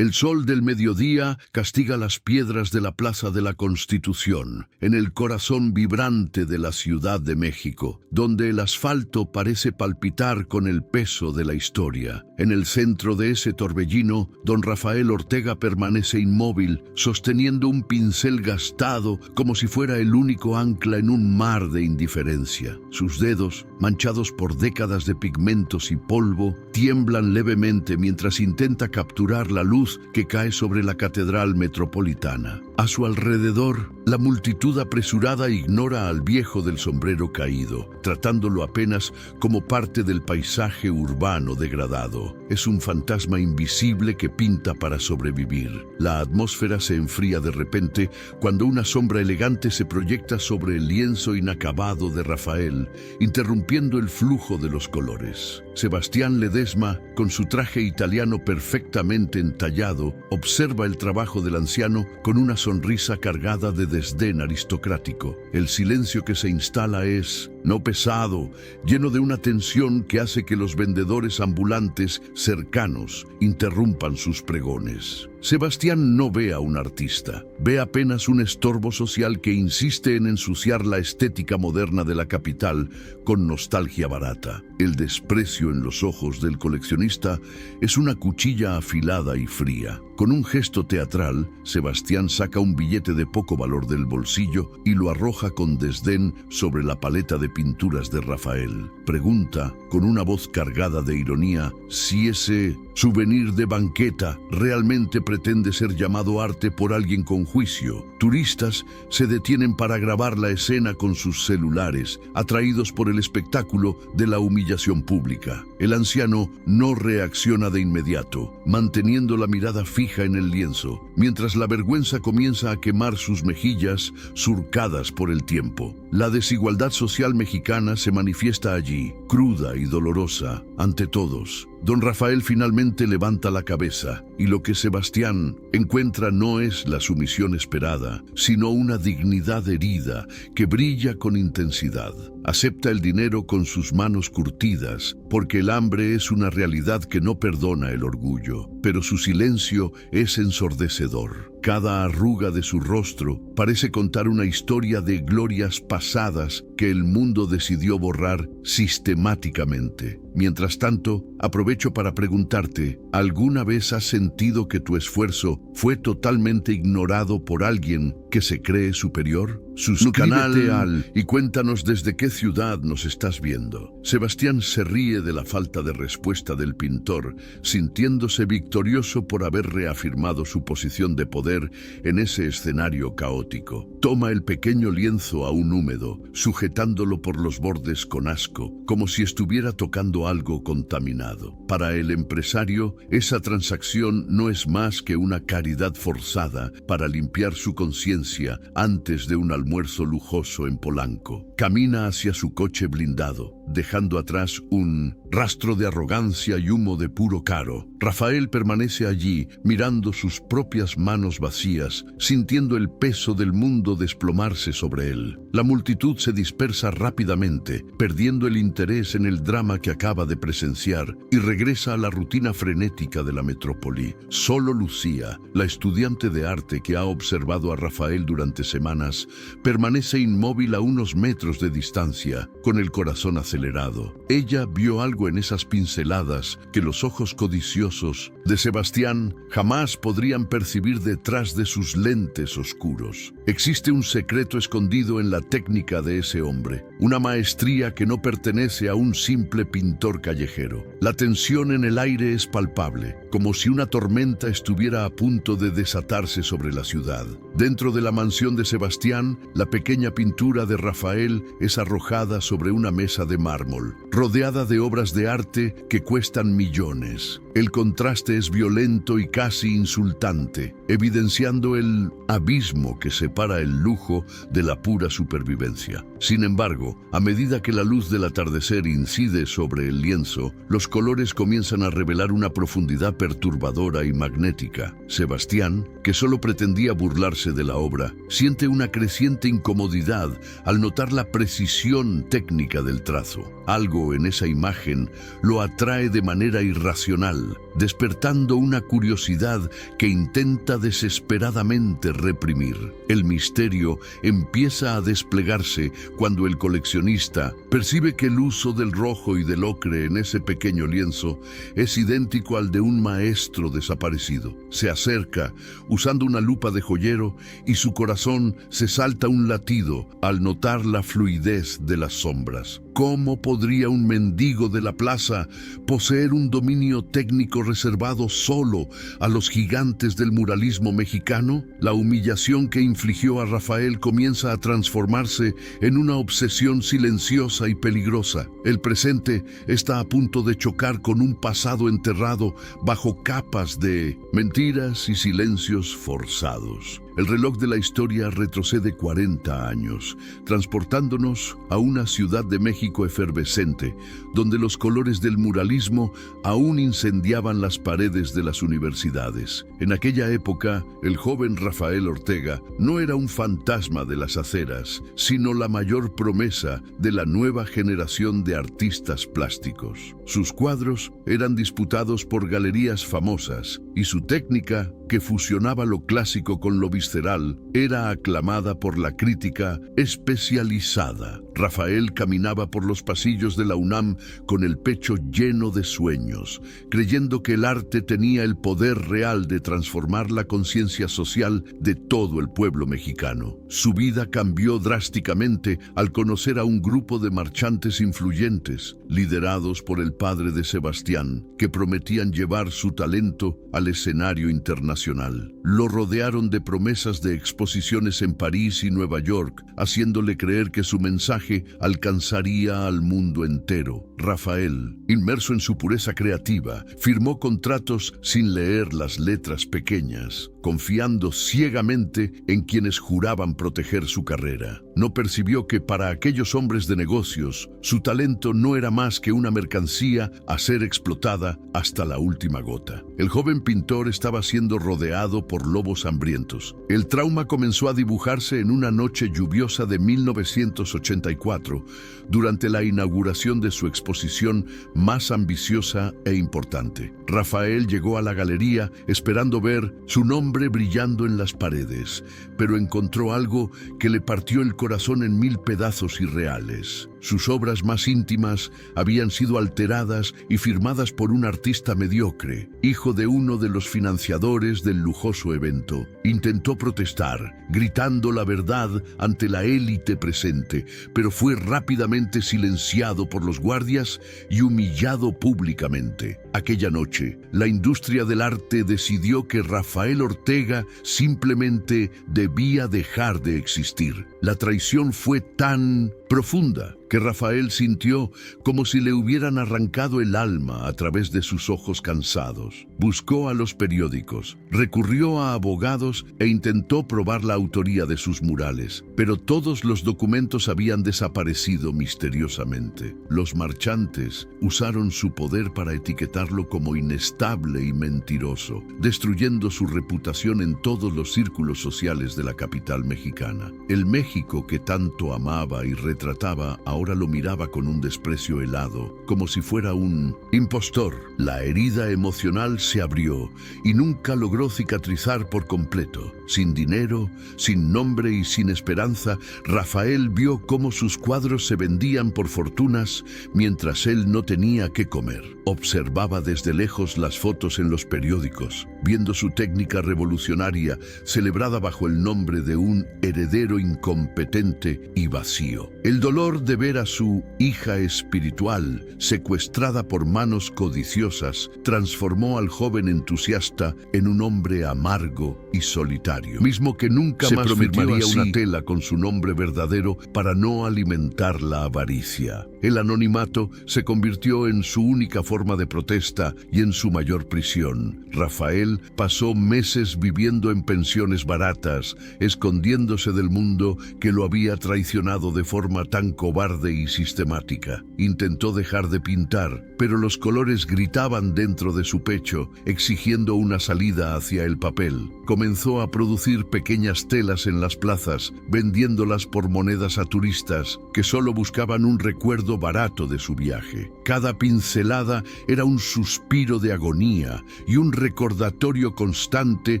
El sol del mediodía castiga las piedras de la Plaza de la Constitución, en el corazón vibrante de la Ciudad de México, donde el asfalto parece palpitar con el peso de la historia. En el centro de ese torbellino, don Rafael Ortega permanece inmóvil, sosteniendo un pincel gastado como si fuera el único ancla en un mar de indiferencia. Sus dedos, manchados por décadas de pigmentos y polvo, tiemblan levemente mientras intenta capturar la luz que cae sobre la Catedral Metropolitana. A su alrededor, la multitud apresurada ignora al viejo del sombrero caído, tratándolo apenas como parte del paisaje urbano degradado. Es un fantasma invisible que pinta para sobrevivir. La atmósfera se enfría de repente cuando una sombra elegante se proyecta sobre el lienzo inacabado de Rafael, interrumpiendo el flujo de los colores. Sebastián Ledesma, con su traje italiano perfectamente entallado, observa el trabajo del anciano con una sonrisa cargada de desdén aristocrático. El silencio que se instala es, no pesado, lleno de una tensión que hace que los vendedores ambulantes cercanos interrumpan sus pregones. Sebastián no ve a un artista, ve apenas un estorbo social que insiste en ensuciar la estética moderna de la capital con nostalgia barata. El desprecio en los ojos del coleccionista es una cuchilla afilada y fría. Con un gesto teatral, Sebastián saca un billete de poco valor del bolsillo y lo arroja con desdén sobre la paleta de pinturas de Rafael. Pregunta, con una voz cargada de ironía, si ese souvenir de banqueta realmente pretende ser llamado arte por alguien con juicio. Turistas se detienen para grabar la escena con sus celulares, atraídos por el espectáculo de la humillación pública. El anciano no reacciona de inmediato, manteniendo la mirada fija en el lienzo, mientras la vergüenza comienza a quemar sus mejillas surcadas por el tiempo. La desigualdad social mexicana se manifiesta allí, cruda y dolorosa, ante todos. Don Rafael finalmente levanta la cabeza y lo que Sebastián encuentra no es la sumisión esperada, sino una dignidad herida que brilla con intensidad. Acepta el dinero con sus manos curtidas, porque el hambre es una realidad que no perdona el orgullo, pero su silencio es ensordecedor. Cada arruga de su rostro parece contar una historia de glorias pasadas que el mundo decidió borrar sistemáticamente. Mientras tanto, aprovecho para preguntarte, ¿alguna vez has sentido que tu esfuerzo fue totalmente ignorado por alguien que se cree superior? Suscríbete y cuéntanos desde qué ciudad nos estás viendo. Sebastián se ríe de la falta de respuesta del pintor, sintiéndose victorioso por haber reafirmado su posición de poder en ese escenario caótico. Toma el pequeño lienzo aún húmedo, sujetándolo por los bordes con asco, como si estuviera tocando algo contaminado. Para el empresario, esa transacción no es más que una caridad forzada para limpiar su conciencia antes de un almuerzo lujoso en Polanco. Camina hacia su coche blindado, dejando atrás un rastro de arrogancia y humo de puro caro. Rafael permanece allí, mirando sus propias manos vacías, sintiendo el peso del mundo desplomarse sobre él. La multitud se dispersa rápidamente, perdiendo el interés en el drama que acaba de presenciar, y regresa a la rutina frenética de la metrópoli. Solo Lucía, la estudiante de arte que ha observado a Rafael durante semanas, permanece inmóvil a unos metros de distancia, con el corazón acelerado. Ella vio algo en esas pinceladas que los ojos codiciosos de Sebastián jamás podrían percibir detrás de sus lentes oscuros. Existe un secreto escondido en la técnica de ese hombre, una maestría que no pertenece a un simple pintor callejero. La tensión en el aire es palpable, como si una tormenta estuviera a punto de desatarse sobre la ciudad. Dentro de la mansión de Sebastián, la pequeña pintura de Rafael es arrojada sobre una mesa de mármol, rodeada de obras de arte que cuestan millones. El contraste es violento y casi insultante, evidenciando el abismo que separa el lujo de la pura supervivencia. Sin embargo, a medida que la luz del atardecer incide sobre el lienzo, los colores comienzan a revelar una profundidad perturbadora y magnética. Sebastián, que solo pretendía burlarse de la obra, siente una creciente incomodidad al notar la precisión técnica del trazo. Algo en esa imagen lo atrae de manera irracional, despertando una curiosidad que intenta desesperadamente reprimir. El misterio empieza a desplegarse cuando el coleccionista percibe que el uso del rojo y del ocre en ese pequeño lienzo es idéntico al de un maestro desaparecido. Se acerca usando una lupa de joyero y su corazón se salta un latido al notar la fluidez de las sombras. ¿Cómo podría un mendigo de la plaza poseer un dominio técnico reservado solo a los gigantes del muralismo mexicano? La humillación que infligió a Rafael comienza a transformarse en una obsesión silenciosa y peligrosa. El presente está a punto de chocar con un pasado enterrado bajo capas de mentiras y silencios forzados. El reloj de la historia retrocede 40 años, transportándonos a una Ciudad de México efervescente, donde los colores del muralismo aún incendiaban las paredes de las universidades. En aquella época, el joven Rafael Ortega no era un fantasma de las aceras, sino la mayor promesa de la nueva generación de artistas plásticos. Sus cuadros eran disputados por galerías famosas, y su técnica, que fusionaba lo clásico con lo visceral, era aclamada por la crítica especializada. Rafael caminaba por los pasillos de la UNAM con el pecho lleno de sueños, creyendo que el arte tenía el poder real de transformar la conciencia social de todo el pueblo mexicano. Su vida cambió drásticamente al conocer a un grupo de marchantes influyentes, liderados por el padre de Sebastián, que prometían llevar su talento al escenario internacional. Lo rodearon de promesas de exposiciones en París y Nueva York, haciéndole creer que su mensaje alcanzaría al mundo entero. Rafael, inmerso en su pureza creativa, firmó contratos sin leer las letras pequeñas, confiando ciegamente en quienes juraban proteger su carrera. No percibió que para aquellos hombres de negocios, su talento no era más que una mercancía a ser explotada hasta la última gota. El joven pintor estaba siendo rodeado por lobos hambrientos. El trauma comenzó a dibujarse en una noche lluviosa de 1984, durante la inauguración de su exposición más ambiciosa e importante. Rafael llegó a la galería esperando ver su nombre brillando en las paredes, pero encontró algo que le partió el corazón en 1000 pedazos irreales. Sus obras más íntimas habían sido alteradas y firmadas por un artista mediocre, hijo de uno de los financiadores del lujoso evento. Intentó protestar, gritando la verdad ante la élite presente, pero fue rápidamente silenciado por los guardias y humillado públicamente. Aquella noche, la industria del arte decidió que Rafael Ortega simplemente debía dejar de existir. La traición fue tan profunda que Rafael sintió como si le hubieran arrancado el alma a través de sus ojos cansados. Buscó a los periódicos, recurrió a abogados e intentó probar la autoría de sus murales, pero todos los documentos habían desaparecido misteriosamente. Los marchantes usaron su poder para etiquetarlo como inestable y mentiroso, destruyendo su reputación en todos los círculos sociales de la capital mexicana. El México que tanto amaba y retrataba ahora lo miraba con un desprecio helado, como si fuera un impostor. La herida emocional se abrió y nunca logró cicatrizar por completo. Sin dinero, sin nombre y sin esperanza, Rafael vio cómo sus cuadros se vendían por fortunas mientras él no tenía qué comer. Observaba desde lejos las fotos en los periódicos, viendo su técnica revolucionaria celebrada bajo el nombre de un heredero incompetente y vacío. El dolor de ver a su hija espiritual secuestrada por manos codiciosas transformó al joven entusiasta en un hombre amargo y solitario, mismo que nunca más firmaría una tela con su nombre verdadero para no alimentar la avaricia. El anonimato se convirtió en su única forma de protesta y en su mayor prisión. Rafael pasó meses viviendo en pensiones baratas, escondiéndose del mundo que lo había traicionado de forma tan cobarde y sistemática. Intentó dejar de pintar, pero los colores gritaban dentro de su pecho negocio, exigiendo una salida hacia el papel. Comenzó a producir pequeñas telas en las plazas, vendiéndolas por monedas a turistas que solo buscaban un recuerdo barato de su viaje. Cada pincelada era un suspiro de agonía y un recordatorio constante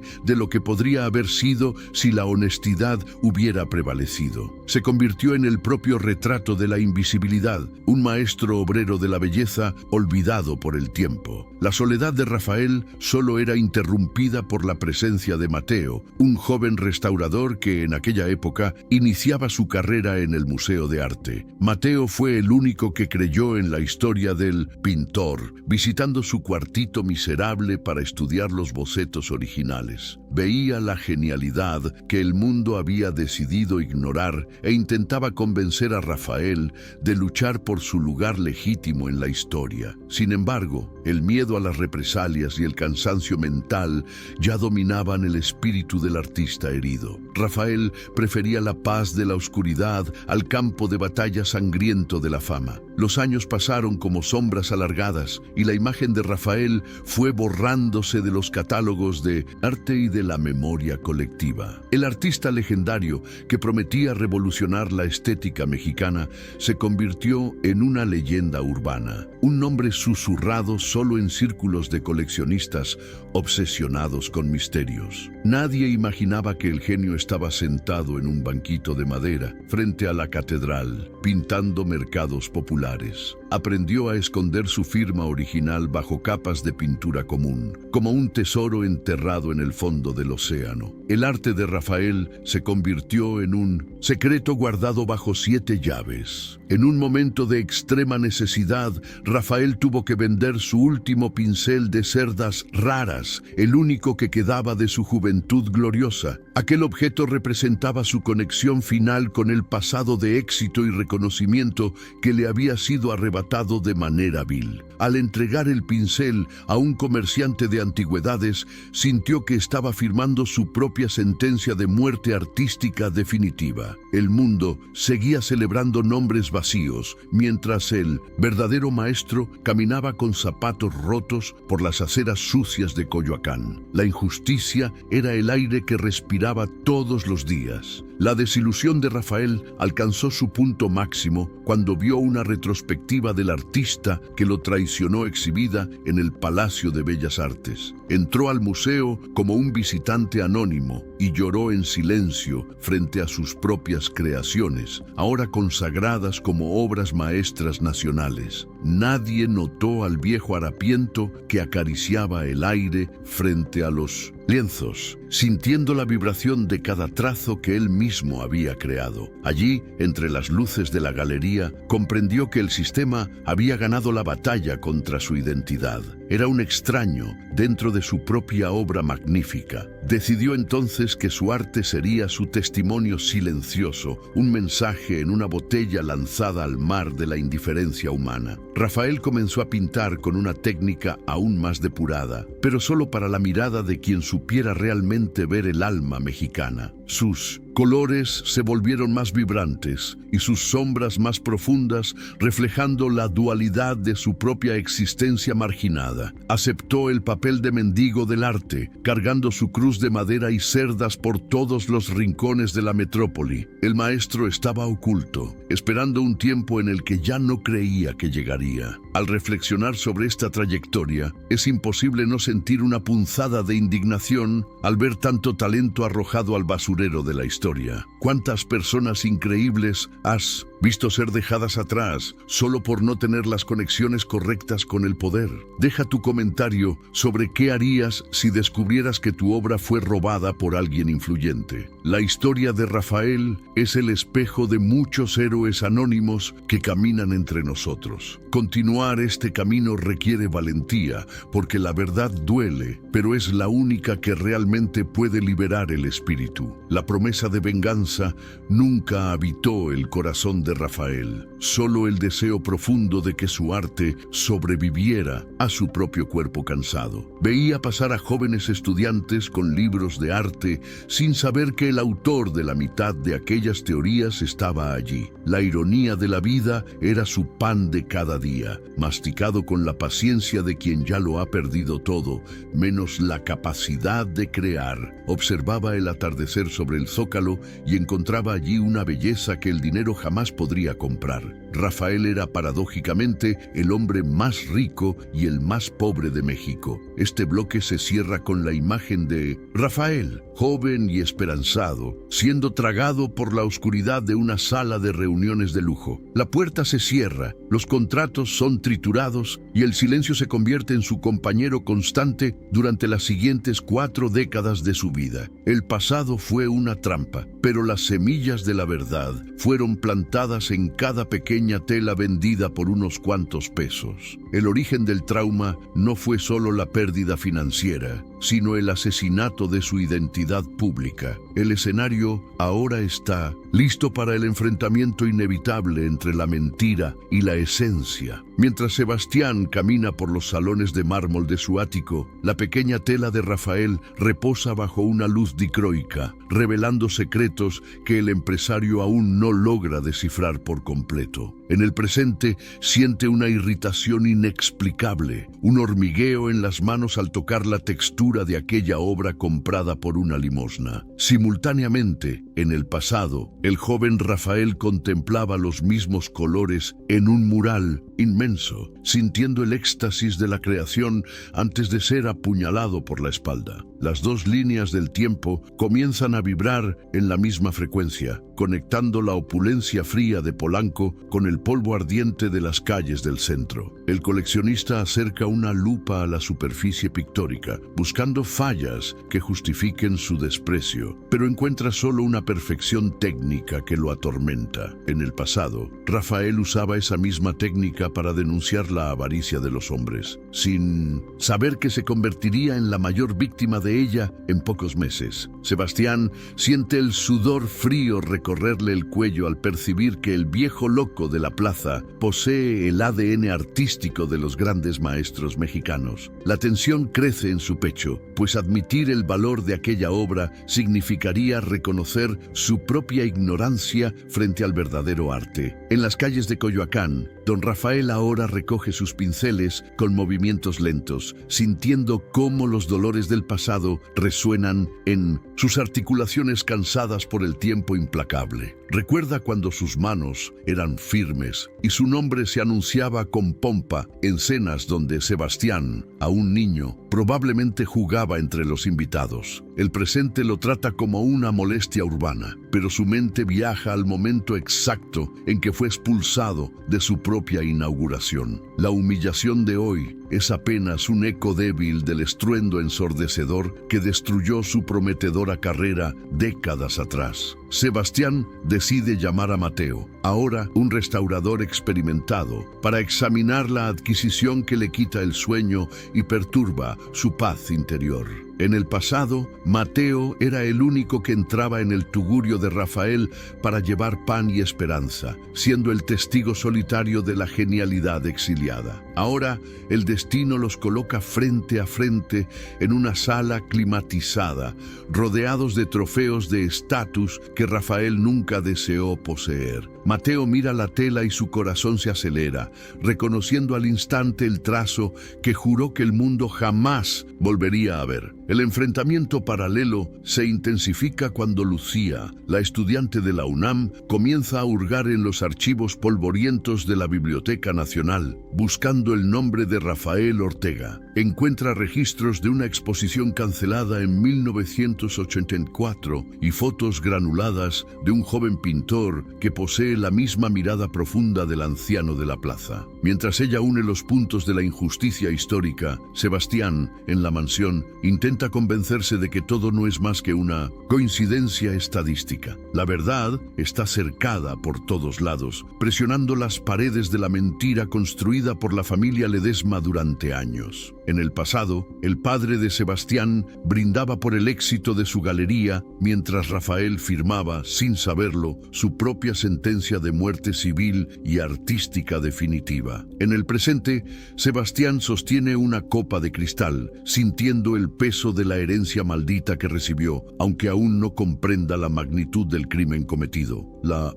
de lo que podría haber sido si la honestidad hubiera prevalecido. Se convirtió en el propio retrato de la invisibilidad, un maestro obrero de la belleza olvidado por el tiempo. La soledad de Rafael solo era interrumpida por la presencia de Mateo, un joven restaurador que en aquella época iniciaba su carrera en el Museo de Arte. Mateo fue el único que creyó en la historia del pintor, visitando su cuartito miserable para estudiar los bocetos originales. Veía la genialidad que el mundo había decidido ignorar e intentaba convencer a Rafael de luchar por su lugar legítimo en la historia. Sin embargo, el miedo a las represalias y el cansancio mental ya dominaban el espíritu del artista herido. Rafael prefería la paz de la oscuridad al campo de batalla sangriento de la fama. Los años pasaron como sombras alargadas y la imagen de Rafael fue borrándose de los catálogos de arte y de la memoria colectiva. El artista legendario que prometía revolucionar la estética mexicana se convirtió en una leyenda urbana, un nombre susurrado solo en círculos de coleccionistas obsesionados con misterios. Nadie imaginaba que el genio estaba sentado en un banquito de madera frente a la catedral, pintando mercados populares. Aprendió a esconder su firma original bajo capas de pintura común, como un tesoro enterrado en el fondo del océano. El arte de Rafael se convirtió en un secreto guardado bajo 7 llaves. En un momento de extrema necesidad, Rafael tuvo que vender su último pincel de cerdas raras, el único que quedaba de su juventud gloriosa. Aquel objeto representaba su conexión final con el pasado de éxito y reconocimiento que le había sido arrebatado de manera vil. Al entregar el pincel a un comerciante de antigüedades, sintió que estaba firmando su propia sentencia de muerte artística definitiva. El mundo seguía celebrando nombres vacíos, mientras el verdadero maestro caminaba con zapatos rotos por las aceras sucias de Coyoacán. La injusticia era el aire que respiraba todos los días. La desilusión de Rafael alcanzó su punto máximo cuando vio una retrospectiva del artista que lo traicionó exhibida en el Palacio de Bellas Artes. Entró al museo como un visitante anónimo y lloró en silencio frente a sus propias creaciones, ahora consagradas como obras maestras nacionales. Nadie notó al viejo harapiento que acariciaba el aire frente a los lienzos, sintiendo la vibración de cada trazo que él mismo había creado. Allí, entre las luces de la galería, comprendió que el sistema había ganado la batalla contra su identidad. Era un extraño dentro de su propia obra magnífica. Decidió entonces que su arte sería su testimonio silencioso, un mensaje en una botella lanzada al mar de la indiferencia humana. Rafael comenzó a pintar con una técnica aún más depurada, pero solo para la mirada de quien supiera realmente ver el alma mexicana. Sus colores se volvieron más vibrantes y sus sombras más profundas, reflejando la dualidad de su propia existencia marginada. Aceptó el papel de mendigo del arte, cargando su cruz de madera y cerdas por todos los rincones de la metrópoli. El maestro estaba oculto, esperando un tiempo en el que ya no creía que llegaría. Al reflexionar sobre esta trayectoria, es imposible no sentir una punzada de indignación al ver tanto talento arrojado al basurero de la historia. ¿Cuántas personas increíbles has visto ser dejadas atrás solo por no tener las conexiones correctas con el poder? Deja tu comentario sobre qué harías si descubrieras que tu obra fue robada por alguien influyente. La historia de Rafael es el espejo de muchos héroes anónimos que caminan entre nosotros. Continuar este camino requiere valentía, porque la verdad duele, pero es la única que realmente puede liberar el espíritu. La promesa de venganza nunca habitó el corazón de de Rafael, solo el deseo profundo de que su arte sobreviviera a su propio cuerpo cansado. Veía pasar a jóvenes estudiantes con libros de arte sin saber que el autor de la mitad de aquellas teorías estaba allí. La ironía de la vida era su pan de cada día, masticado con la paciencia de quien ya lo ha perdido todo, menos la capacidad de crear. Observaba el atardecer sobre el zócalo y encontraba allí una belleza que el dinero jamás podría comprar. Rafael era paradójicamente el hombre más rico y el más pobre de México. Este bloque se cierra con la imagen de Rafael, joven y esperanzado, siendo tragado por la oscuridad de una sala de reuniones de lujo. La puerta se cierra, los contratos son triturados y el silencio se convierte en su compañero constante durante las siguientes 4 décadas de su vida. El pasado fue una trampa, pero las semillas de la verdad fueron plantadas en cada pequeña tela vendida por unos cuantos pesos. El origen del trauma no fue solo la pérdida financiera, sino el asesinato de su identidad pública. El escenario ahora está listo para el enfrentamiento inevitable entre la mentira y la esencia. Mientras Sebastián camina por los salones de mármol de su ático, la pequeña tela de Rafael reposa bajo una luz dicroica, revelando secretos que el empresario aún no logra descifrar por completo. En el presente siente una irritación inexplicable, un hormigueo en las manos al tocar la textura de aquella obra comprada por una limosna. Simultáneamente, en el pasado, el joven Rafael contemplaba los mismos colores en un mural inmenso, sintiendo el éxtasis de la creación antes de ser apuñalado por la espalda. Las 2 líneas del tiempo comienzan a vibrar en la misma frecuencia, conectando la opulencia fría de Polanco con el polvo ardiente de las calles del centro. El coleccionista acerca una lupa a la superficie pictórica, buscando fallas que justifiquen su desprecio, pero encuentra solo una perfección técnica que lo atormenta. En el pasado, Rafael usaba esa misma técnica para denunciar la avaricia de los hombres, sin saber que se convertiría en la mayor víctima de ella en pocos meses. Sebastián siente el sudor frío recorrerle el cuello al percibir que el viejo loco de la plaza posee el ADN artístico de los grandes maestros mexicanos. La tensión crece en su pecho, pues admitir el valor de aquella obra significaría reconocer su propia ignorancia frente al verdadero arte. En las calles de Coyoacán, don Rafael ahora recoge sus pinceles con movimientos lentos, sintiendo cómo los dolores del pasado resuenan en sus articulaciones cansadas por el tiempo implacable. Recuerda cuando sus manos eran firmes y su nombre se anunciaba con pompa en cenas donde Sebastián, aún niño, probablemente jugaba entre los invitados. El presente lo trata como una molestia urbana, pero su mente viaja al momento exacto en que fue expulsado de su propia inauguración. La humillación de hoy es apenas un eco débil del estruendo ensordecedor que destruyó su prometedora carrera décadas atrás. Sebastián decide llamar a Mateo, ahora un restaurador experimentado, para examinar la adquisición que le quita el sueño y perturba su paz interior. En el pasado, Mateo era el único que entraba en el tugurio de Rafael para llevar pan y esperanza, siendo el testigo solitario de la genialidad exiliada. Ahora, el destino los coloca frente a frente en una sala climatizada, rodeados de trofeos de estatus que Rafael nunca deseó poseer. Mateo mira la tela y su corazón se acelera, reconociendo al instante el trazo que juró que el mundo jamás volvería a ver. El enfrentamiento paralelo se intensifica cuando Lucía, la estudiante de la UNAM, comienza a hurgar en los archivos polvorientos de la Biblioteca Nacional, buscando el nombre de Rafael Ortega. Encuentra registros de una exposición cancelada en 1984 y fotos granuladas de un joven pintor que posee la misma mirada profunda del anciano de la plaza. Mientras ella une los puntos de la injusticia histórica, Sebastián, en la mansión, intenta intenta convencerse de que todo no es más que una coincidencia estadística. La verdad está cercada por todos lados, presionando las paredes de la mentira construida por la familia Ledesma durante años. En el pasado, el padre de Sebastián brindaba por el éxito de su galería, mientras Rafael firmaba, sin saberlo, su propia sentencia de muerte civil y artística definitiva. En el presente, Sebastián sostiene una copa de cristal, sintiendo el peso de la herencia maldita que recibió, aunque aún no comprenda la magnitud del crimen cometido. La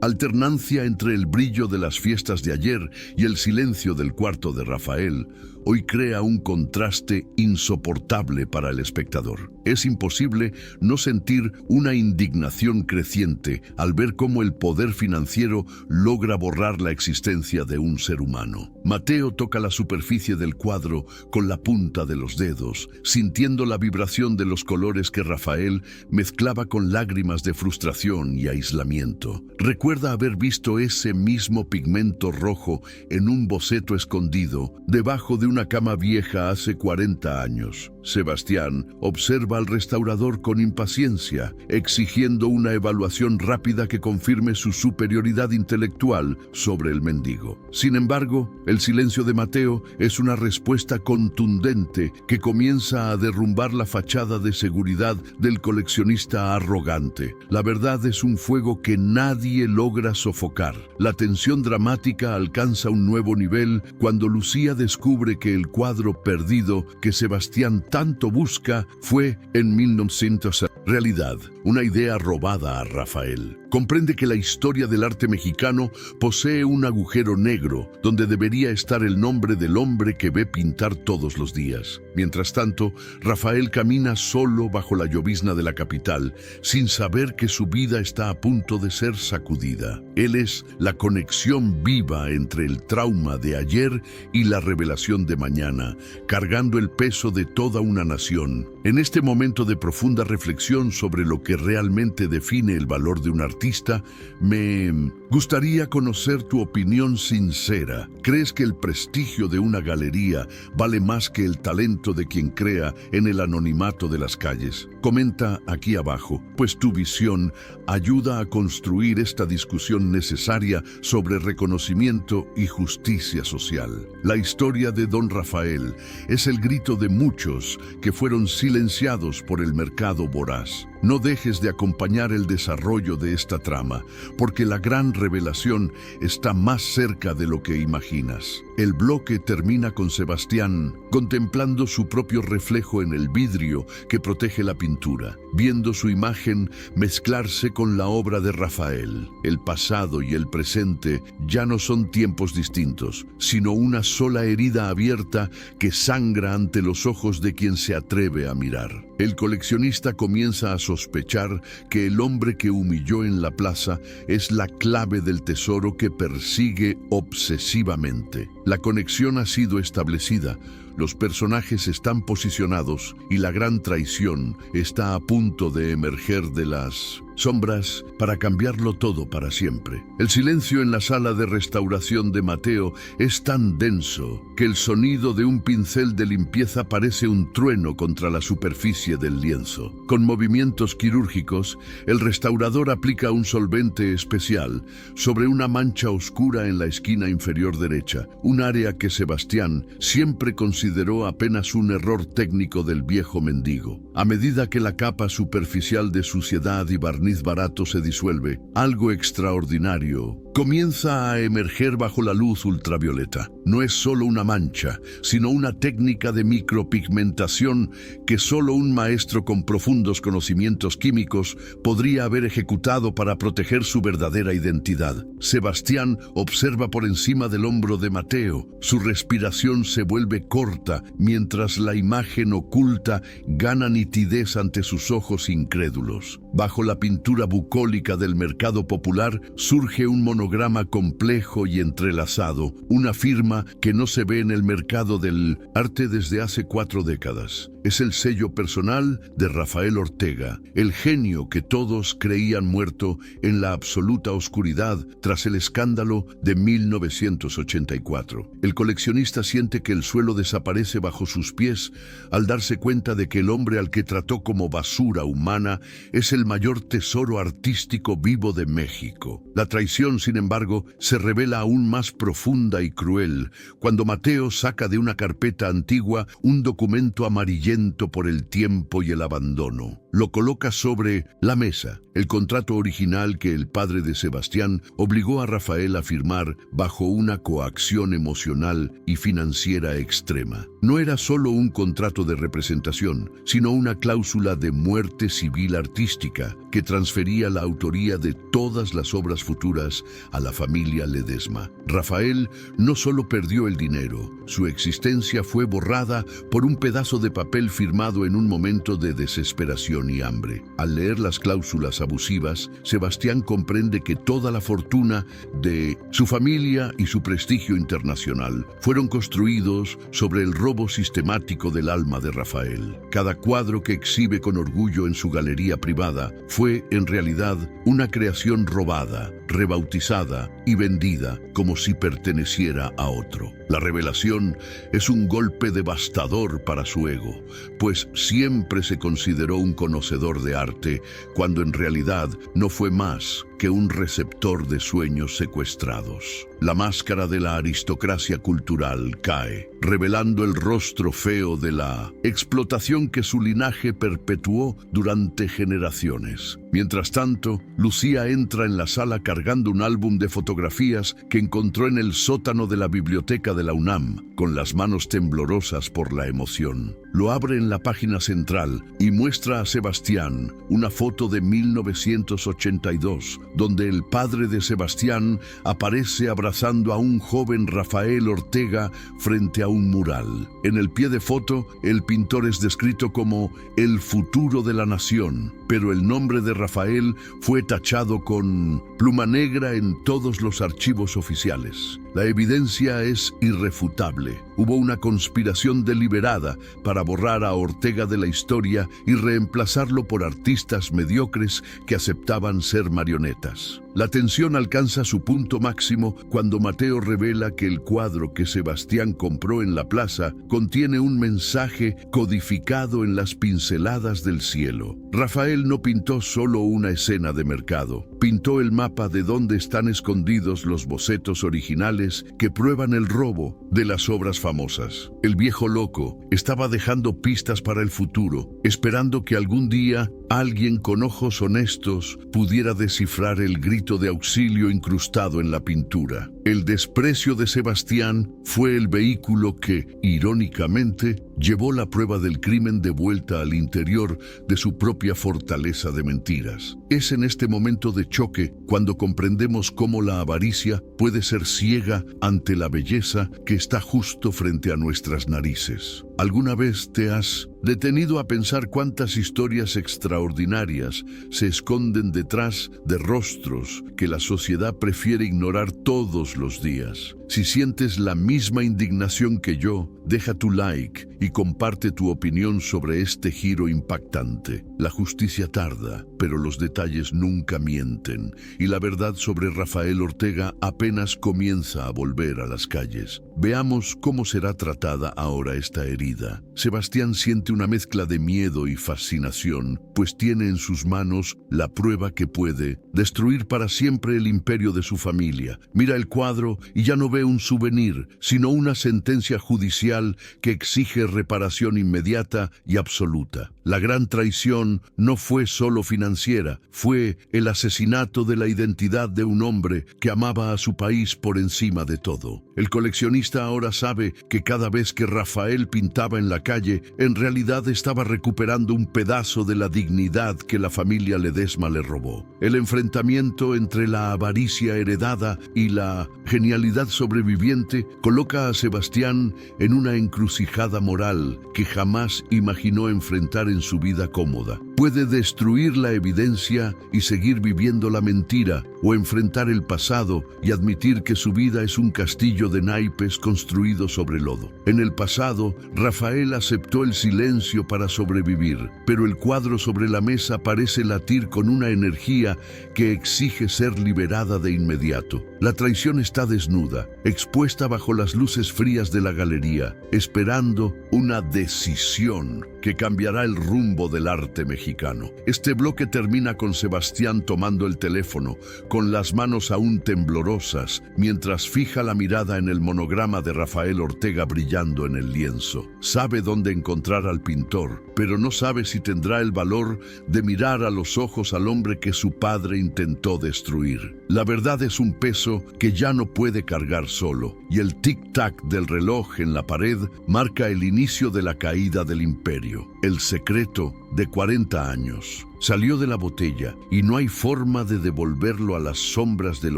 alternancia entre el brillo de las fiestas de ayer y el silencio del cuarto de Rafael hoy crea un contraste insoportable para el espectador. Es imposible no sentir una indignación creciente al ver cómo el poder financiero logra borrar la existencia de un ser humano. Mateo toca la superficie del cuadro con la punta de los dedos, sintiendo la vibración de los colores que Rafael mezclaba con lágrimas de frustración y aislamiento. Recuerda haber visto ese mismo pigmento rojo en un boceto escondido debajo de una cama vieja hace 40 años. Sebastián observa al restaurador con impaciencia, exigiendo una evaluación rápida que confirme su superioridad intelectual sobre el mendigo. Sin embargo, el silencio de Mateo es una respuesta contundente que comienza a derrumbar la fachada de seguridad del coleccionista arrogante. La verdad es un fuego que nadie logra sofocar. La tensión dramática alcanza un nuevo nivel cuando Lucía descubre que el cuadro perdido que Sebastián tanto busca fue en 1900 realidad, una idea robada a Rafael. Comprende que la historia del arte mexicano posee un agujero negro donde debería estar el nombre del hombre que ve pintar todos los días. Mientras tanto, Rafael camina solo bajo la llovizna de la capital, sin saber que su vida está a punto de ser sacudida. Él es la conexión viva entre el trauma de ayer y la revelación de mañana, cargando el peso de toda una nación. En este momento de profunda reflexión sobre lo que realmente define el valor de un artista, me gustaría conocer tu opinión sincera. ¿Crees que el prestigio de una galería vale más que el talento de quien crea en el anonimato de las calles? Comenta aquí abajo, pues tu visión ayuda a construir esta discusión necesaria sobre reconocimiento y justicia social. La historia de Don Rafael es el grito de muchos que fueron silenciados por el mercado voraz. No dejes de acompañar el desarrollo de esta trama, porque la gran revelación está más cerca de lo que imaginas. El bloque termina con Sebastián contemplando su propio reflejo en el vidrio que protege la pintura, viendo su imagen mezclarse con la obra de Rafael. El pasado y el presente ya no son tiempos distintos, sino una sola herida abierta que sangra ante los ojos de quien se atreve a mirar. El coleccionista comienza a sospechar que el hombre que humilló en la plaza es la clave del tesoro que persigue obsesivamente. La conexión ha sido establecida, los personajes están posicionados y la gran traición está a punto de emerger de las sombras para cambiarlo todo para siempre. El silencio en la sala de restauración de Mateo es tan denso que el sonido de un pincel de limpieza parece un trueno contra la superficie del lienzo. Con movimientos quirúrgicos, el restaurador aplica un solvente especial sobre una mancha oscura en la esquina inferior derecha, un área que Sebastián siempre consideró apenas un error técnico del viejo mendigo. A medida que la capa superficial de suciedad y barniz barato se disuelve, algo extraordinario comienza a emerger bajo la luz ultravioleta. No es solo una mancha, sino una técnica de micropigmentación que solo un maestro con profundos conocimientos químicos podría haber ejecutado para proteger su verdadera identidad. Sebastián observa por encima del hombro de Mateo. Su respiración se vuelve corta mientras la imagen oculta gana nitidez ante sus ojos incrédulos. Bajo la pintura bucólica del mercado popular surge un monograma complejo y entrelazado, una firma que no se ve en el mercado del arte desde hace 4 décadas. Es el sello personal de Rafael Ortega, el genio que todos creían muerto en la absoluta oscuridad tras el escándalo de 1984. El coleccionista siente que el suelo desaparece bajo sus pies al darse cuenta de que el hombre al que trató como basura humana es el mayor tesoro artístico vivo de México. La traición, sin embargo, se revela aún más profunda y cruel cuando Mateo saca de una carpeta antigua un documento amarillento por el tiempo y el abandono. Lo coloca sobre la mesa, el contrato original que el padre de Sebastián obligó a Rafael a firmar bajo una coacción emocional y financiera extrema. No era solo un contrato de representación, sino una cláusula de muerte civil artística que transfería la autoría de todas las obras futuras a la familia Ledesma. Rafael no solo perdió el dinero, su existencia fue borrada por un pedazo de papel firmado en un momento de desesperación y hambre. Al leer las cláusulas abusivas, Sebastián comprende que toda la fortuna de su familia y su prestigio internacional fueron construidos sobre el robo sistemático del alma de Rafael. Cada cuadro que exhibe con orgullo en su galería privada fue, en realidad, una creación robada, rebautizada y vendida como si perteneciera a otro. La revelación es un golpe devastador para su ego, pues siempre se consideró un conocedor de arte, cuando en realidad no fue más que un receptor de sueños secuestrados. La máscara de la aristocracia cultural cae, revelando el rostro feo de la explotación que su linaje perpetuó durante generaciones. Mientras tanto, Lucía entra en la sala cargando un álbum de fotografías que encontró en el sótano de la biblioteca de la UNAM, con las manos temblorosas por la emoción. Lo abre en la página central y muestra a Sebastián una foto de 1982, donde el padre de Sebastián aparece abrazando a un joven Rafael Ortega frente a un mural. En el pie de foto, el pintor es descrito como el futuro de la nación, pero el nombre de Rafael fue tachado con pluma negra en todos los archivos oficiales. La evidencia es irrefutable. Hubo una conspiración deliberada para borrar a Ortega de la historia y reemplazarlo por artistas mediocres que aceptaban ser marionetas. La tensión alcanza su punto máximo cuando Mateo revela que el cuadro que Sebastián compró en la plaza contiene un mensaje codificado en las pinceladas del cielo. Rafael no pintó solo una escena de mercado, pintó el mapa de dónde están escondidos los bocetos originales que prueban el robo de las obras famosas. El viejo loco estaba dejando pistas para el futuro, esperando que algún día alguien con ojos honestos pudiera descifrar el grito de auxilio incrustado en la pintura. El desprecio de Sebastián fue el vehículo que, irónicamente, llevó la prueba del crimen de vuelta al interior de su propia fortaleza de mentiras. Es en este momento de choque cuando comprendemos cómo la avaricia puede ser ciega ante la belleza que está justo frente a nuestras narices. ¿Alguna vez te has detenido a pensar cuántas historias extraordinarias se esconden detrás de rostros que la sociedad prefiere ignorar todos los días? Si sientes la misma indignación que yo, deja tu like y comparte tu opinión sobre este giro impactante. La justicia tarda, pero los detalles nunca mienten, y la verdad sobre Rafael Ortega apenas comienza a volver a las calles. Veamos cómo será tratada ahora esta herida. Sebastián siente una mezcla de miedo y fascinación, pues tiene en sus manos la prueba que puede destruir para siempre el imperio de su familia. Mira el cuadro y ya no ve un souvenir, sino una sentencia judicial que exige reparación inmediata y absoluta. La gran traición no fue solo financiera, fue el asesinato de la identidad de un hombre que amaba a su país por encima de todo. El coleccionista ahora sabe que cada vez que Rafael pintaba en la calle, en realidad estaba recuperando un pedazo de la dignidad que la familia Ledesma le robó. El enfrentamiento entre la avaricia heredada y la genialidad sobreviviente coloca a Sebastián en una encrucijada moral que jamás imaginó enfrentar en su vida cómoda. Puede destruir la evidencia y seguir viviendo la mentira, o enfrentar el pasado y admitir que su vida es un castillo de naipes construido sobre lodo. En el pasado, Rafael aceptó el silencio para sobrevivir, pero el cuadro sobre la mesa parece latir con una energía que exige ser liberada de inmediato. La traición está desnuda, expuesta bajo las luces frías de la galería, esperando una decisión que cambiará el rumbo del arte mexicano. Este bloque termina con Sebastián tomando el teléfono, con las manos aún temblorosas, mientras fija la mirada en el monograma de Rafael Ortega brillando en el lienzo. Sabe dónde encontrar al pintor, pero no sabe si tendrá el valor de mirar a los ojos al hombre que su padre intentó destruir. La verdad es un peso que ya no puede cargar solo, y el tic-tac del reloj en la pared marca el inicio de la caída del imperio. El secreto, de 40 años, salió de la botella y no hay forma de devolverlo a las sombras del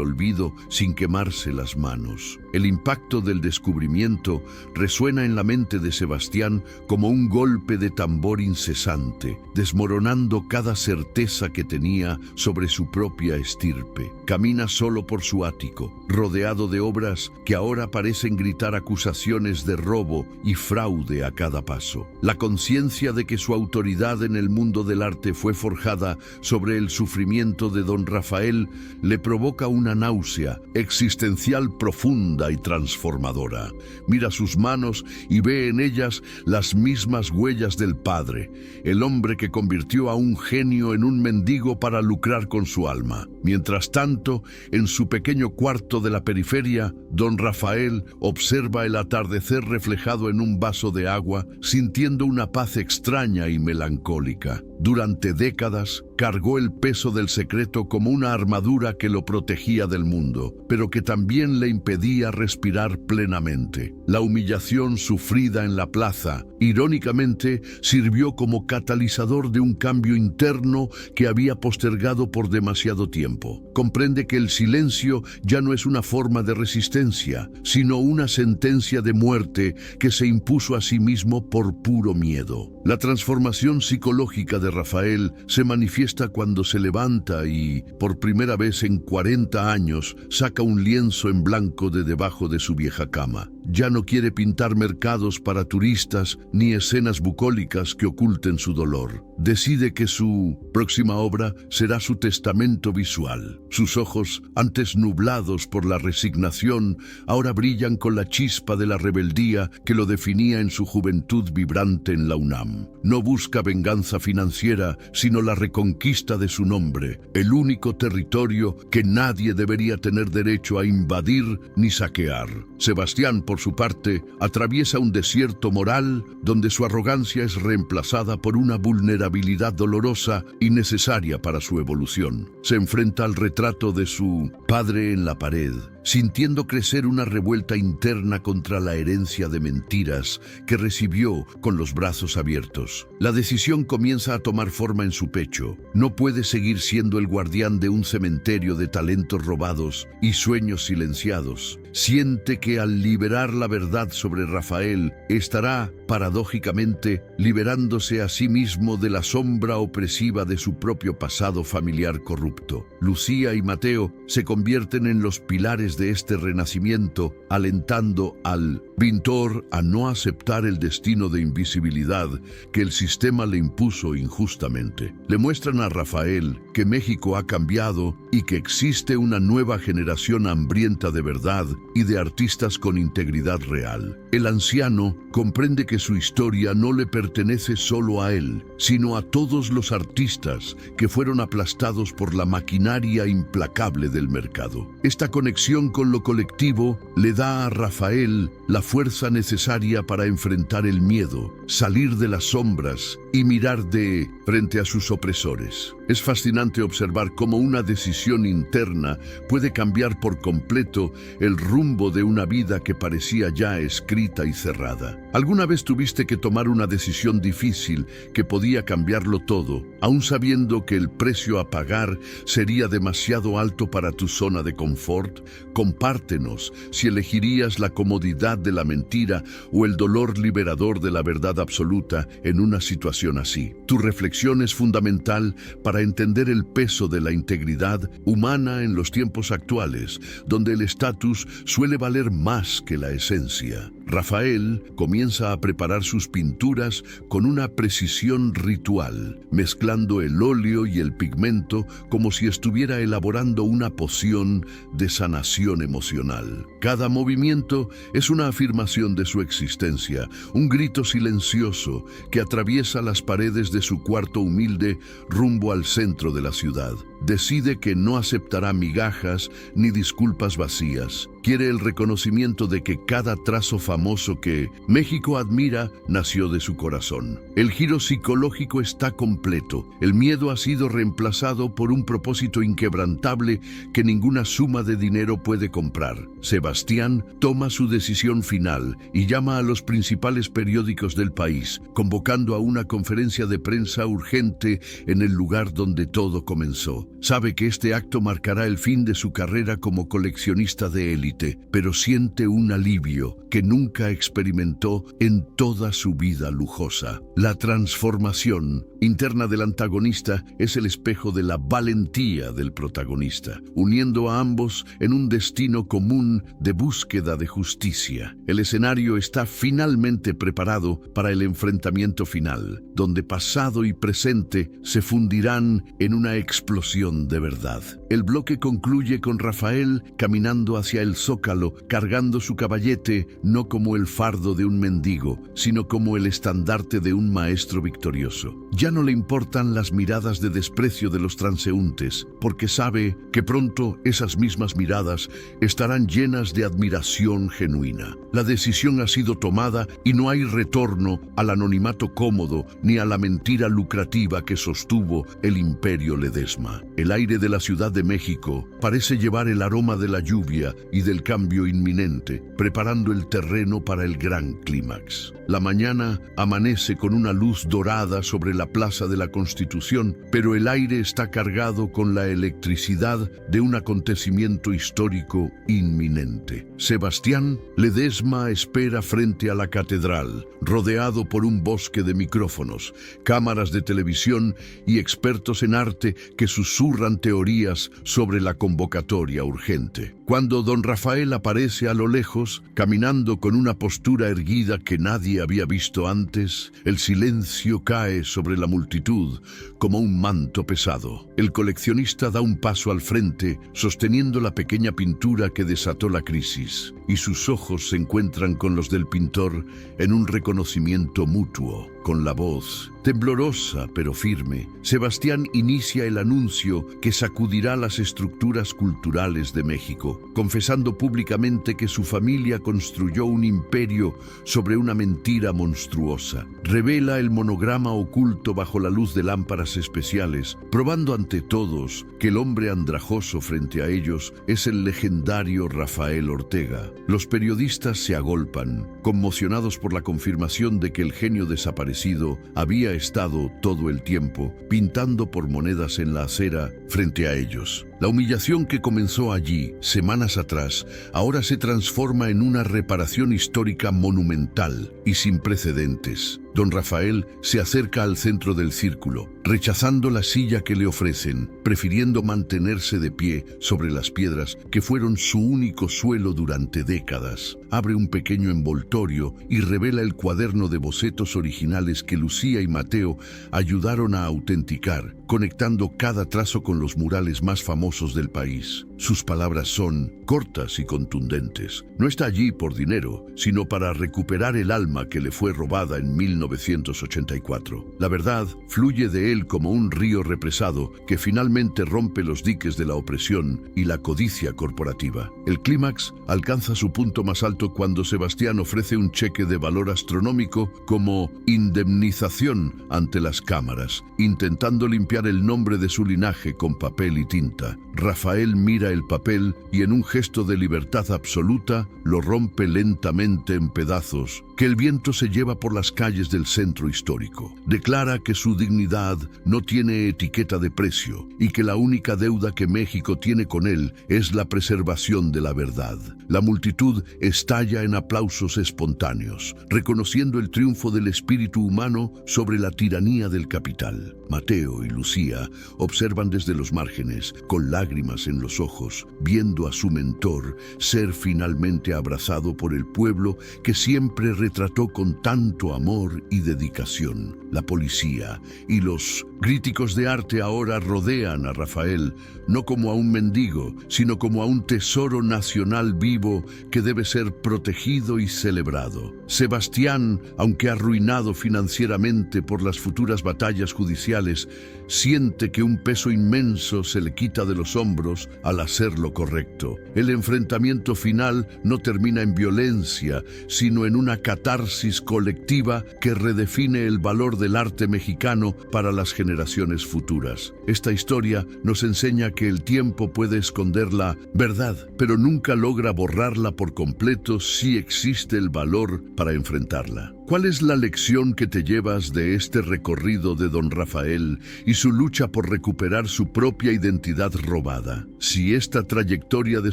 olvido sin quemarse las manos. El impacto del descubrimiento resuena en la mente de Sebastián como un golpe de tambor incesante, desmoronando cada certeza que tenía sobre su propia estirpe. Camina solo por su ático, rodeado de obras que ahora parecen gritar acusaciones de robo y fraude a cada paso. La conciencia de que su autoridad en el mundo del arte fue forjada sobre el sufrimiento de don Rafael le provoca una náusea existencial profunda y transformadora. Mira sus manos y ve en ellas las mismas huellas del padre, el hombre que convirtió a un genio en un mendigo para lucrar con su alma. Mientras tanto, en su pequeño cuarto de la periferia, don Rafael observa el atardecer reflejado en un vaso de agua, sintiendo una paz extraña y melancólica. Durante décadas, cargó el peso del secreto como una armadura que lo protegía del mundo, pero que también le impedía respirar plenamente. La humillación sufrida en la plaza, irónicamente, sirvió como catalizador de un cambio interno que había postergado por demasiado tiempo. Comprende que el silencio ya no es una forma de resistencia, sino una sentencia de muerte que se impuso a sí mismo por puro miedo. La transformación psicológica de Rafael se manifiesta cuando se levanta y, por primera vez en 40 años, saca un lienzo en blanco de debajo de su vieja cama. Ya no quiere pintar mercados para turistas ni escenas bucólicas que oculten su dolor. Decide que su próxima obra será su testamento visual. Sus ojos, antes nublados por la resignación, ahora brillan con la chispa de la rebeldía que lo definía en su juventud vibrante en la UNAM. No busca venganza financiera, sino la reconquista de su nombre, el único territorio que nadie debería tener derecho a invadir ni saquear. Sebastián, por su parte, atraviesa un desierto moral donde su arrogancia es reemplazada por una vulnerabilidad dolorosa y necesaria para su evolución. Se enfrenta al retrato de su padre en la pared, sintiendo crecer una revuelta interna contra la herencia de mentiras que recibió con los brazos abiertos. La decisión comienza a tomar forma en su pecho. No puede seguir siendo el guardián de un cementerio de talentos robados y sueños silenciados. Siente que al liberar la verdad sobre Rafael, estará, paradójicamente, liberándose a sí mismo de la sombra opresiva de su propio pasado familiar corrupto. Lucía y Mateo se convierten en los pilares de este renacimiento, alentando al pintor a no aceptar el destino de invisibilidad que el sistema le impuso injustamente. Le muestran a Rafael que México ha cambiado y que existe una nueva generación hambrienta de verdad y de artistas con integridad real. El anciano comprende que su historia no le pertenece solo a él, sino a todos los artistas que fueron aplastados por la maquinaria implacable del mercado. Esta conexión con lo colectivo le da a Rafael la fuerza necesaria para enfrentar el miedo, salir de las sombras y mirar de frente a sus opresores. Es fascinante observar cómo una decisión interna puede cambiar por completo el rumbo de una vida que parecía ya escrita y cerrada. ¿Alguna vez tuviste que tomar una decisión difícil que podía cambiarlo todo, aun sabiendo que el precio a pagar sería demasiado alto para tu zona de confort? Compártenos si elegirías la comodidad de la mentira o el dolor liberador de la verdad absoluta en una situación así. Tu reflexión es fundamental para entender el peso de la integridad humana en los tiempos actuales, donde el estatus suele valer más que la esencia. Rafael comienza a preparar sus pinturas con una precisión ritual, mezclando el óleo y el pigmento como si estuviera elaborando una poción de sanación emocional. Cada movimiento es una afirmación de su existencia, un grito silencioso que atraviesa las paredes de su cuarto humilde rumbo al centro de la ciudad. Decide que no aceptará migajas ni disculpas vacías. Quiere el reconocimiento de que cada trazo famoso que México admira nació de su corazón. El giro psicológico está completo. El miedo ha sido reemplazado por un propósito inquebrantable que ninguna suma de dinero puede comprar. Sebastián toma su decisión final y llama a los principales periódicos del país, convocando a una conferencia de prensa urgente en el lugar donde todo comenzó. Sabe que este acto marcará el fin de su carrera como coleccionista de élite, pero siente un alivio que nunca experimentó en toda su vida lujosa. La transformación interna del antagonista es el espejo de la valentía del protagonista, uniendo a ambos en un destino común de búsqueda de justicia. El escenario está finalmente preparado para el enfrentamiento final, donde pasado y presente se fundirán en una explosión de verdad. El bloque concluye con Rafael caminando hacia el zócalo, cargando su caballete no como el fardo de un mendigo, sino como el estandarte de un maestro victorioso. Ya no le importan las miradas de desprecio de los transeúntes, porque sabe que pronto esas mismas miradas estarán llenas de admiración genuina. La decisión ha sido tomada y no hay retorno al anonimato cómodo ni a la mentira lucrativa que sostuvo el imperio Ledesma. El aire de la Ciudad de México parece llevar el aroma de la lluvia y del cambio inminente, preparando el terreno para el gran clímax. La mañana amanece con una luz dorada sobre la Plaza de la Constitución, pero el aire está cargado con la electricidad de un acontecimiento histórico inminente. Sebastián Ledesma espera frente a la catedral, rodeado por un bosque de micrófonos, cámaras de televisión y expertos en arte que susurran teorías sobre la convocatoria urgente. Cuando don Rafael aparece a lo lejos, caminando con una postura erguida que nadie había visto antes, el silencio cae sobre la multitud como un manto pesado. El coleccionista da un paso al frente, sosteniendo la pequeña pintura que desató la crisis, y sus ojos se encuentran con los del pintor en un reconocimiento mutuo. Con la voz temblorosa pero firme, Sebastián inicia el anuncio que sacudirá las estructuras culturales de México, confesando públicamente que su familia construyó un imperio sobre una mentira monstruosa. Revela el monograma oculto bajo la luz de lámparas especiales, probando ante todos que el hombre andrajoso frente a ellos es el legendario Rafael Ortega. Los periodistas se agolpan, conmocionados por la confirmación de que el genio desaparecido había estado todo el tiempo pintando por monedas en la acera frente a ellos. La humillación que comenzó allí, semanas atrás, ahora se transforma en una reparación histórica monumental y sin precedentes. Don Rafael se acerca al centro del círculo, rechazando la silla que le ofrecen, prefiriendo mantenerse de pie sobre las piedras que fueron su único suelo durante décadas. Abre un pequeño envoltorio y revela el cuaderno de bocetos originales que Lucía y Mateo ayudaron a autenticar, conectando cada trazo con los murales más famosos del país. Sus palabras son cortas y contundentes. No está allí por dinero, sino para recuperar el alma que le fue robada en 1984. La verdad fluye de él como un río represado que finalmente rompe los diques de la opresión y la codicia corporativa. El clímax alcanza su punto más alto cuando Sebastián ofrece un cheque de valor astronómico como indemnización ante las cámaras, intentando limpiar el nombre de su linaje con papel y tinta. Rafael mira el papel y en un gesto de libertad absoluta lo rompe lentamente en pedazos que el viento se lleva por las calles calles del centro histórico. Declara que su dignidad no tiene etiqueta de precio y que la única deuda que México tiene con él es la preservación de la verdad. La multitud estalla en aplausos espontáneos, reconociendo el triunfo del espíritu humano sobre la tiranía del capital. Mateo y Lucía observan desde los márgenes, con lágrimas en los ojos, viendo a su mentor ser finalmente abrazado por el pueblo que siempre retrató con tanto amor y dedicación. La policía y los críticos de arte ahora rodean a Rafael, no como a un mendigo, sino como a un tesoro nacional vivo que debe ser protegido y celebrado. Sebastián, aunque arruinado financieramente por las futuras batallas judiciales, siente que un peso inmenso se le quita de los hombros al hacer lo correcto. El enfrentamiento final no termina en violencia, sino en una catarsis colectiva que redefine el valor del arte mexicano para las generaciones futuras. Esta historia nos enseña que el tiempo puede esconder la verdad, pero nunca logra borrarla por completo si existe el valor para enfrentarla. ¿Cuál es la lección que te llevas de este recorrido de don Rafael y su lucha por recuperar su propia identidad robada? Si esta trayectoria de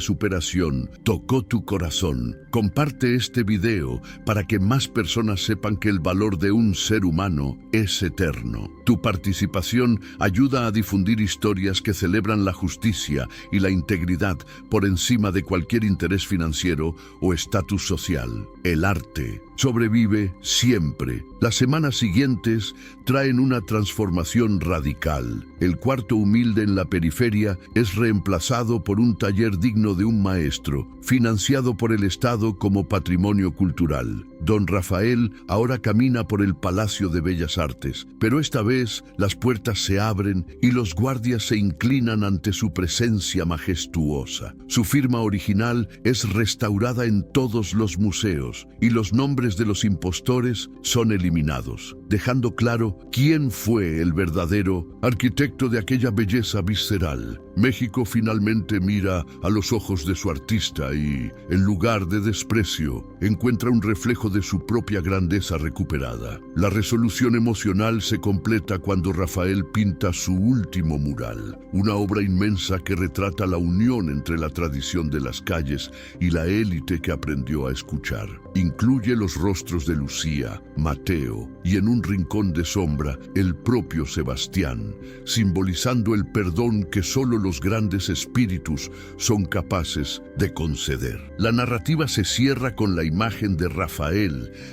superación tocó tu corazón, comparte este video para que más personas sepan que el valor de un ser humano es eterno. Tu participación ayuda a difundir historias que celebran la justicia y la integridad por encima de cualquier interés financiero o estatus social. El arte sobrevive siempre. Las semanas siguientes traen una transformación radical. El cuarto humilde en la periferia es reemplazado por un taller digno de un maestro, financiado por el Estado como patrimonio cultural. Don Rafael ahora camina por el Palacio de Bellas Artes, pero esta vez las puertas se abren y los guardias se inclinan ante su presencia majestuosa. Su firma original es restaurada en todos los museos y los nombres de los impostores son eliminados, dejando claro quién fue el verdadero arquitecto de aquella belleza visceral. México finalmente mira a los ojos de su artista y, en lugar de desprecio, encuentra un reflejo de su propia grandeza recuperada. La resolución emocional se completa cuando Rafael pinta su último mural, una obra inmensa que retrata la unión entre la tradición de las calles y la élite que aprendió a escuchar. Incluye los rostros de Lucía, Mateo y, en un rincón de sombra, el propio Sebastián, simbolizando el perdón que solo los grandes espíritus son capaces de conceder. La narrativa se cierra con la imagen de Rafael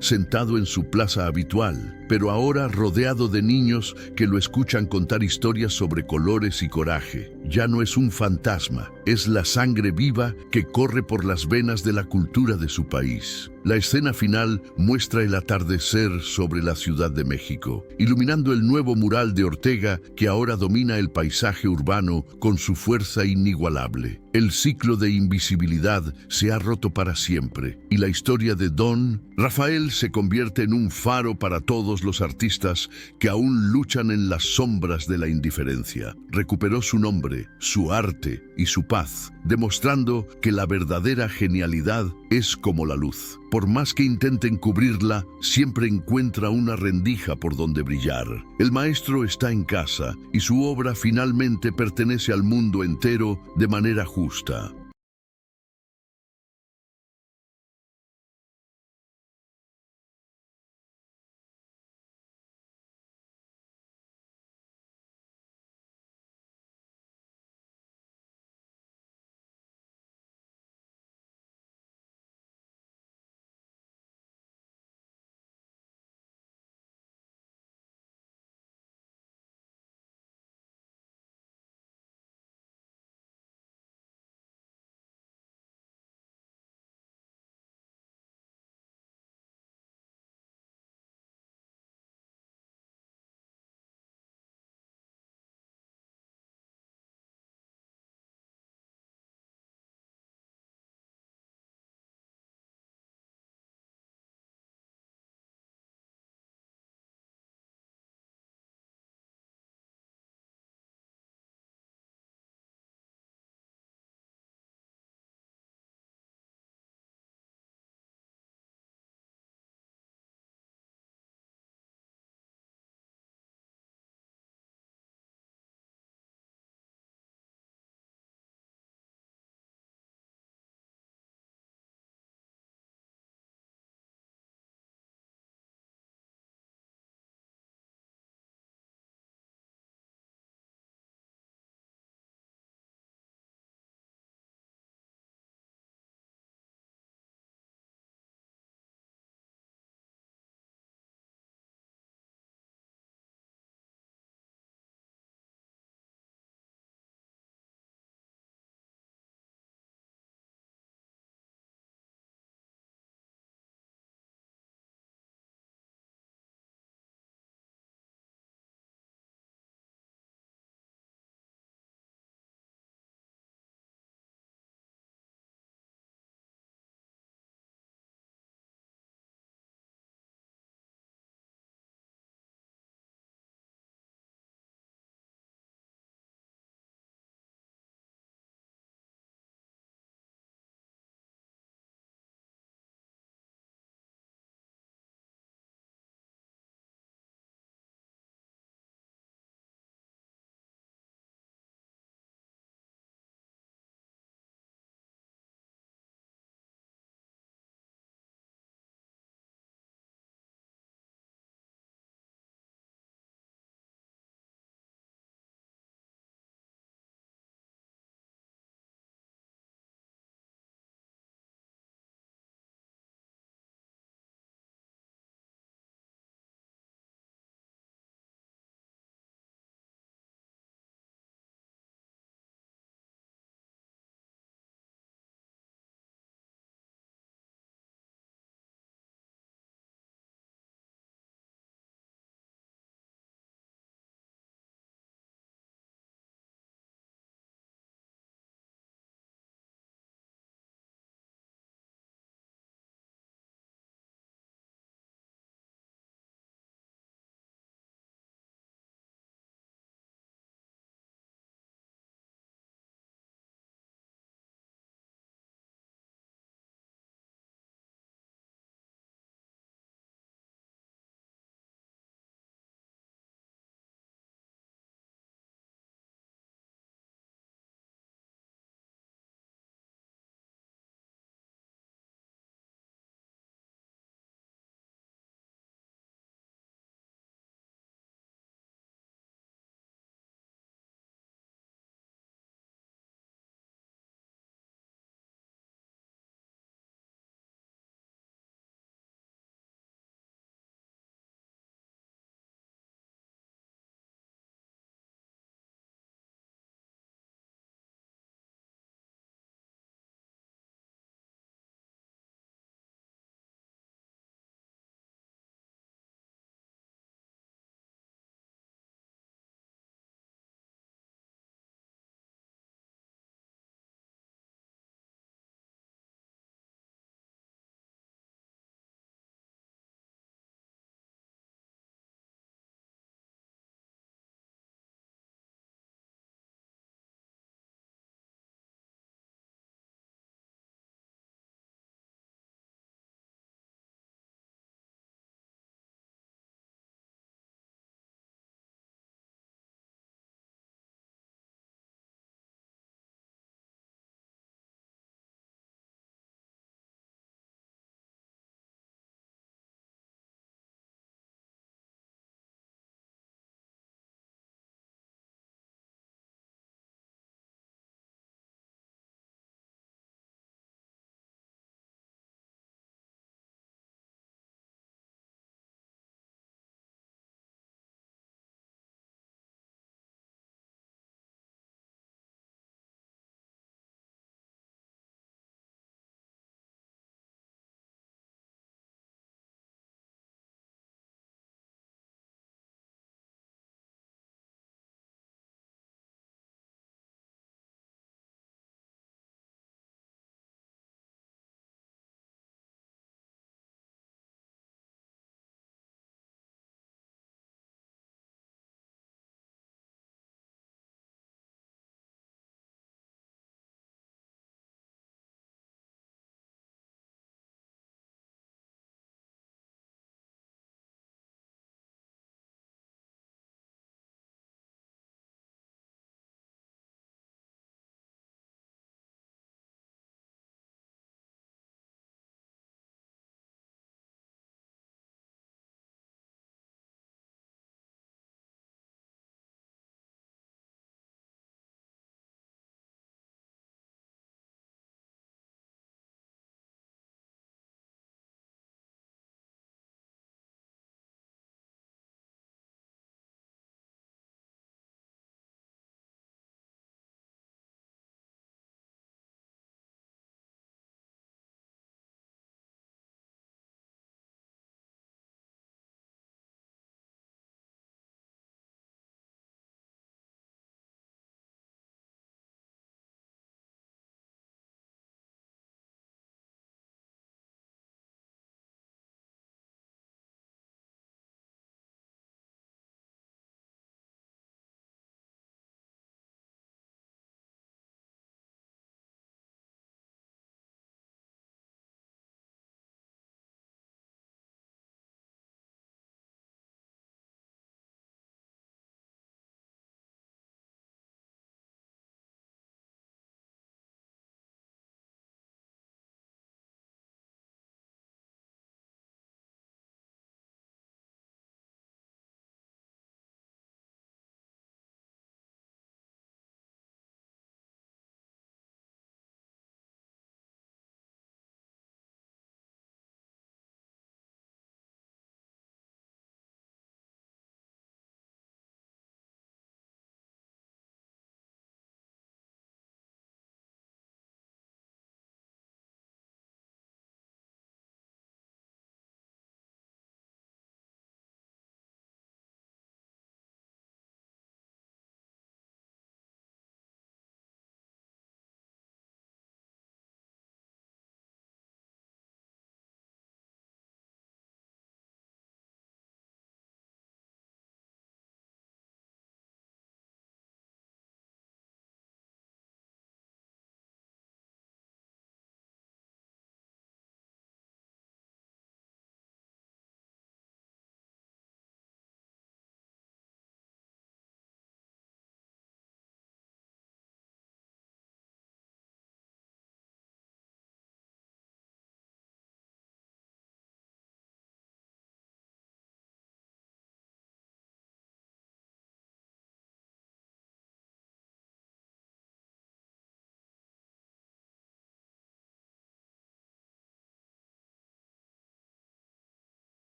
sentado en su plaza habitual, pero ahora rodeado de niños que lo escuchan contar historias sobre colores y coraje. Ya no es un fantasma, es la sangre viva que corre por las venas de la cultura de su país. La escena final muestra el atardecer sobre la Ciudad de México, iluminando el nuevo mural de Ortega que ahora domina el paisaje urbano con su fuerza inigualable. El ciclo de invisibilidad se ha roto para siempre y la historia de Don Rafael se convierte en un faro para todos los artistas que aún luchan en las sombras de la indiferencia. Recuperó su nombre, su arte y su paz, demostrando que la verdadera genialidad es como la luz. Por más que intenten cubrirla, siempre encuentra una rendija por donde brillar. El maestro está en casa y su obra finalmente pertenece al mundo entero de manera justa.